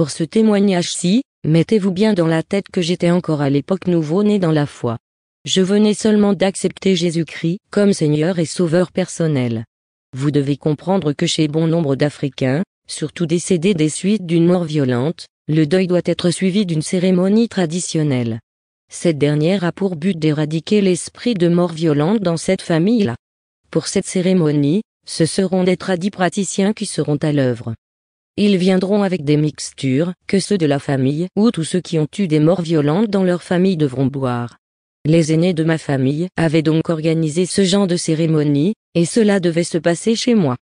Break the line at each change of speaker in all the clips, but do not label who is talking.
pour ce témoignage-ci, mettez-vous bien dans la tête que j'étais encore à l'époque nouveau-né dans la foi. Je venais seulement d'accepter Jésus-Christ comme Seigneur et Sauveur personnel. Vous devez comprendre que chez bon nombre d'Africains, surtout décédés des suites d'une mort violente, le deuil doit être suivi d'une cérémonie traditionnelle. Cette dernière a pour but d'éradiquer l'esprit de mort violente dans cette famille-là. Pour cette cérémonie, ce seront des tradipraticiens qui seront à l'œuvre. Ils viendront avec des mixtures que ceux de la famille ou tous ceux qui ont eu des morts violentes dans leur famille devront boire. Les aînés de ma famille avaient donc organisé ce genre de cérémonie, et cela devait se passer chez moi.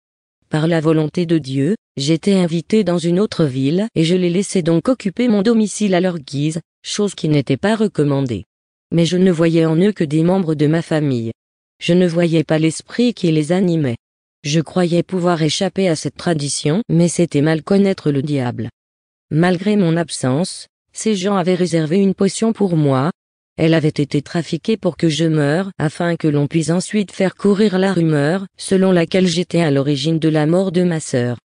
Par la volonté de Dieu, j'étais invité dans une autre ville et je les laissais donc occuper mon domicile à leur guise, chose qui n'était pas recommandée. Mais je ne voyais en eux que des membres de ma famille. Je ne voyais pas l'esprit qui les animait. Je croyais pouvoir échapper à cette tradition, mais c'était mal connaître le diable. Malgré mon absence, ces gens avaient réservé une potion pour moi. Elle avait été trafiquée pour que je meure, afin que l'on puisse ensuite faire courir la rumeur, selon laquelle j'étais à l'origine de la mort de ma sœur.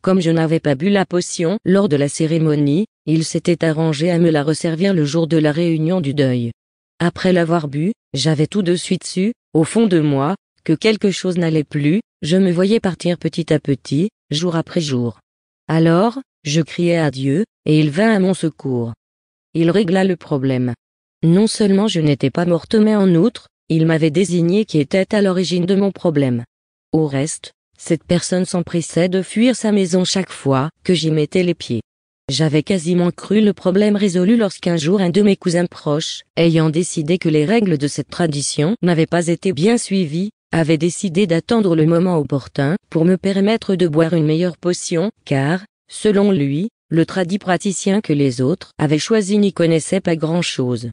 Comme je n'avais pas bu la potion lors de la cérémonie, il s'était arrangé à me la resservir le jour de la réunion du deuil. Après l'avoir bu, j'avais tout de suite su, au fond de moi, que quelque chose n'allait plus, je me voyais partir petit à petit, jour après jour. Alors, je criai à Dieu, et il vint à mon secours. Il régla le problème. Non seulement je n'étais pas morte mais en outre, il m'avait désigné qui était à l'origine de mon problème. Au reste, cette personne s'empressait de fuir sa maison chaque fois que j'y mettais les pieds. J'avais quasiment cru le problème résolu lorsqu'un jour un de mes cousins proches, ayant décidé que les règles de cette tradition n'avaient pas été bien suivies, avait décidé d'attendre le moment opportun pour me permettre de boire une meilleure potion, car, selon lui, le tradipraticien que les autres avaient choisi n'y connaissait pas grand-chose.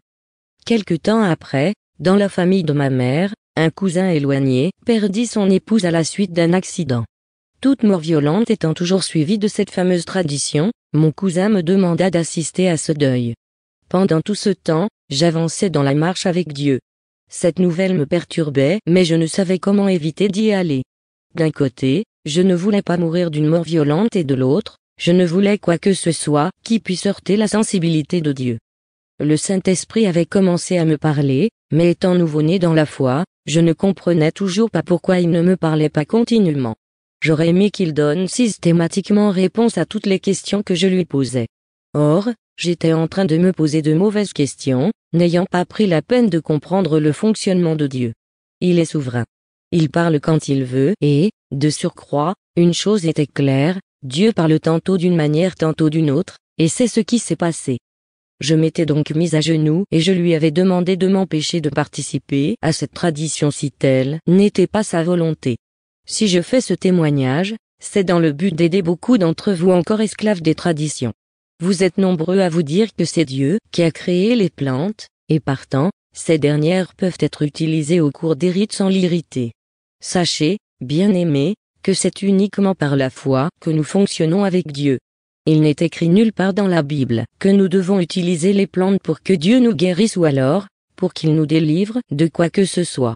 Quelque temps après, dans la famille de ma mère, un cousin éloigné perdit son épouse à la suite d'un accident. Toute mort violente étant toujours suivie de cette fameuse tradition, mon cousin me demanda d'assister à ce deuil. Pendant tout ce temps, j'avançais dans la marche avec Dieu. Cette nouvelle me perturbait, mais je ne savais comment éviter d'y aller. D'un côté, je ne voulais pas mourir d'une mort violente et de l'autre, je ne voulais quoi que ce soit qui puisse heurter la sensibilité de Dieu. Le Saint-Esprit avait commencé à me parler, mais étant nouveau-né dans la foi, je ne comprenais toujours pas pourquoi il ne me parlait pas continuellement. J'aurais aimé qu'il donne systématiquement réponse à toutes les questions que je lui posais. Or, j'étais en train de me poser de mauvaises questions, n'ayant pas pris la peine de comprendre le fonctionnement de Dieu. Il est souverain. Il parle quand il veut et, de surcroît, une chose était claire, Dieu parle tantôt d'une manière tantôt d'une autre, et c'est ce qui s'est passé. Je m'étais donc mis à genoux et je lui avais demandé de m'empêcher de participer à cette tradition si telle n'était pas sa volonté. Si je fais ce témoignage, c'est dans le but d'aider beaucoup d'entre vous encore esclaves des traditions. Vous êtes nombreux à vous dire que c'est Dieu qui a créé les plantes, et partant, ces dernières peuvent être utilisées au cours des rites sans l'irriter. Sachez, bien-aimés, que c'est uniquement par la foi que nous fonctionnons avec Dieu. Il n'est écrit nulle part dans la Bible que nous devons utiliser les plantes pour que Dieu nous guérisse ou alors, pour qu'il nous délivre de quoi que ce soit.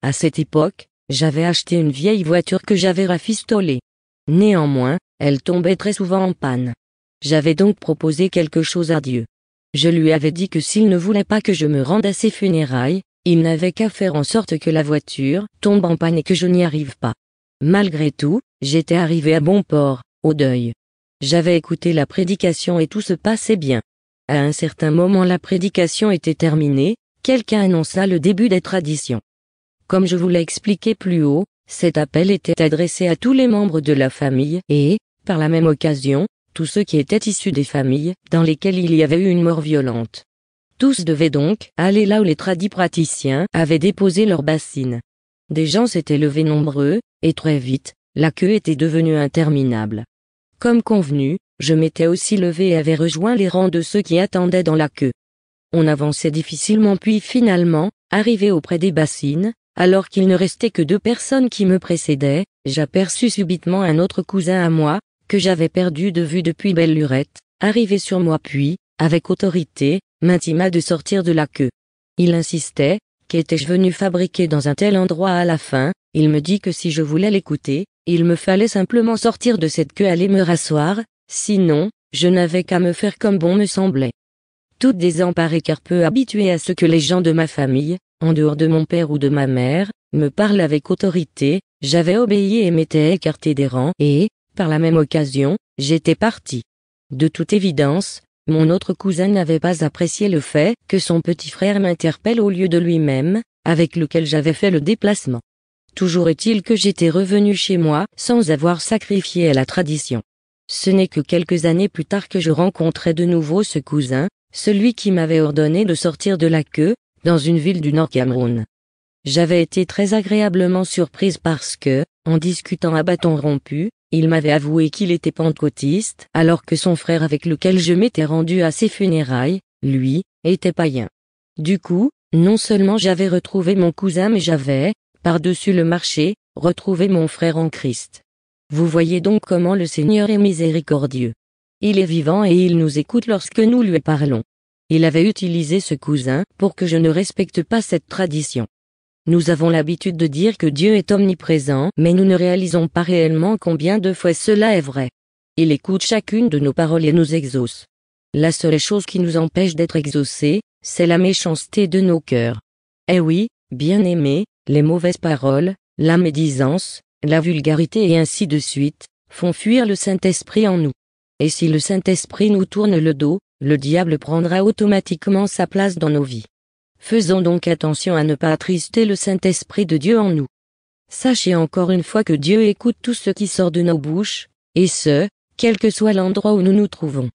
À cette époque, j'avais acheté une vieille voiture que j'avais rafistolée. Néanmoins, elle tombait très souvent en panne. J'avais donc proposé quelque chose à Dieu. Je lui avais dit que s'il ne voulait pas que je me rende à ses funérailles, il n'avait qu'à faire en sorte que la voiture tombe en panne et que je n'y arrive pas. Malgré tout, j'étais arrivé à bon port, au deuil. J'avais écouté la prédication et tout se passait bien. À un certain moment la prédication était terminée, quelqu'un annonça le début des traditions. Comme je vous l'ai expliqué plus haut, cet appel était adressé à tous les membres de la famille et, par la même occasion, tous ceux qui étaient issus des familles dans lesquelles il y avait eu une mort violente. Tous devaient donc aller là où les tradipraticiens avaient déposé leurs bassines. Des gens s'étaient levés nombreux, et très vite, la queue était devenue interminable. Comme convenu, je m'étais aussi levé et avais rejoint les rangs de ceux qui attendaient dans la queue. On avançait difficilement puis finalement, arrivé auprès des bassines, alors qu'il ne restait que 2 personnes qui me précédaient, j'aperçus subitement un autre cousin à moi, que j'avais perdu de vue depuis belle lurette, arrivé sur moi puis, avec autorité, m'intima de sortir de la queue. Il insistait, qu'étais-je venu fabriquer dans un tel endroit à la fin, il me dit que si je voulais l'écouter, il me fallait simplement sortir de cette queue aller me rasseoir, sinon, je n'avais qu'à me faire comme bon me semblait. Toute désemparée car peu habituée à ce que les gens de ma famille, en dehors de mon père ou de ma mère, me parlent avec autorité, j'avais obéi et m'étais écarté des rangs et, par la même occasion, j'étais parti. De toute évidence, mon autre cousin n'avait pas apprécié le fait que son petit frère m'interpelle au lieu de lui-même, avec lequel j'avais fait le déplacement. Toujours est-il que j'étais revenu chez moi sans avoir sacrifié à la tradition. Ce n'est que quelques années plus tard que je rencontrai de nouveau ce cousin, celui qui m'avait ordonné de sortir de la queue, dans une ville du Nord Cameroun. J'avais été très agréablement surprise parce que, en discutant à bâton rompu, il m'avait avoué qu'il était pentecôtiste, alors que son frère avec lequel je m'étais rendu à ses funérailles, lui, était païen. Du coup, non seulement j'avais retrouvé mon cousin mais j'avais, par-dessus le marché, retrouvé mon frère en Christ. Vous voyez donc comment le Seigneur est miséricordieux. Il est vivant et il nous écoute lorsque nous lui parlons. Il avait utilisé ce cousin pour que je ne respecte pas cette tradition. Nous avons l'habitude de dire que Dieu est omniprésent, mais nous ne réalisons pas réellement combien de fois cela est vrai. Il écoute chacune de nos paroles et nous exauce. La seule chose qui nous empêche d'être exaucés, c'est la méchanceté de nos cœurs. Eh oui, bien-aimés, les mauvaises paroles, la médisance, la vulgarité et ainsi de suite, font fuir le Saint-Esprit en nous. Et si le Saint-Esprit nous tourne le dos, le diable prendra automatiquement sa place dans nos vies. Faisons donc attention à ne pas attrister le Saint-Esprit de Dieu en nous. Sachez encore une fois que Dieu écoute tout ce qui sort de nos bouches, et ce, quel que soit l'endroit où nous nous trouvons.